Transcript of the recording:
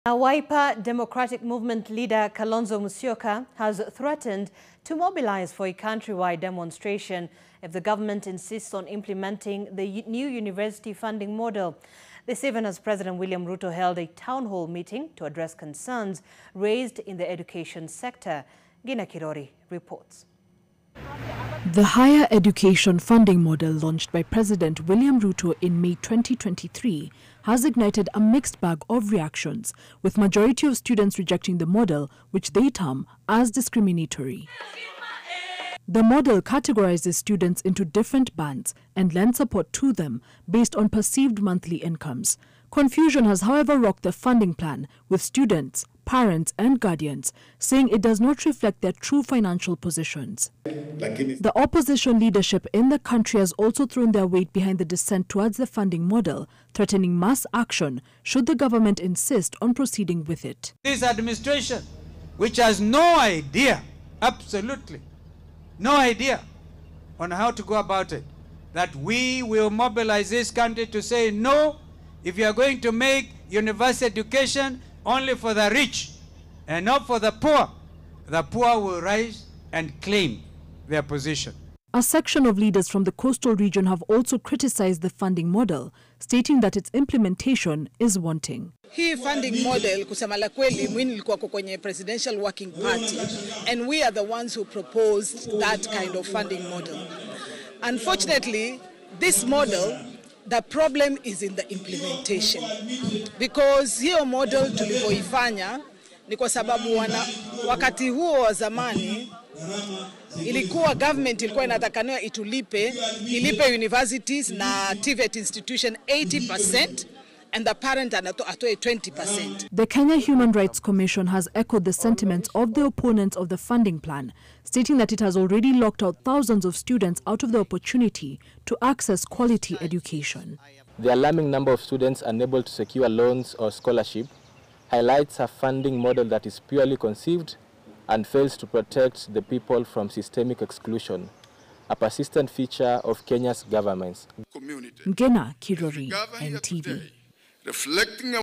A Wiper Democratic Movement leader Kalonzo has threatened to mobilize for a countrywide demonstration if the government insists on implementing the new university funding model. This even as President William Ruto held a town hall meeting to address concerns raised in the education sector. Gina Kirori reports. The higher education funding model launched by President William Ruto in May 2023 has ignited a mixed bag of reactions, with majority of students rejecting the model, which they term as discriminatory. The model categorizes students into different bands and lends support to them based on perceived monthly incomes. Confusion has, however, rocked the funding plan, with students, parents and guardians saying it does not reflect their true financial positions. The opposition leadership in the country has also thrown their weight behind the dissent towards the funding model, threatening mass action should the government insist on proceeding with it. This administration, which has no idea, absolutely no idea on how to go about it, that we will mobilize this country to say no, if you are going to make university education only for the rich and not for the poor will rise and claim their position. A section of leaders from the coastal region have also criticized the funding model, stating that its implementation is wanting. Hii funding model, kusema la kweli, mimi nilikuwa kwenye presidential working party, and we are the ones who proposed that kind of funding model. Unfortunately, this model, the problem is in the implementation, because hiyo model tulivyoifanya ni kwa sababu wakati huo wa zamani ilikuwa government ilikuwa inatakaniwa ilipe universities na TVET institution 80% and the parent atoe 20%. The Kenya Human Rights Commission has echoed the sentiments of the opponents of the funding plan, stating that it has already locked out thousands of students out of the opportunity to access quality education. The alarming number of students unable to secure loans or scholarship highlights a funding model that is purely conceived and fails to protect the people from systemic exclusion, a persistent feature of Kenya's governments. Gina Kirori, NTV. Reflecting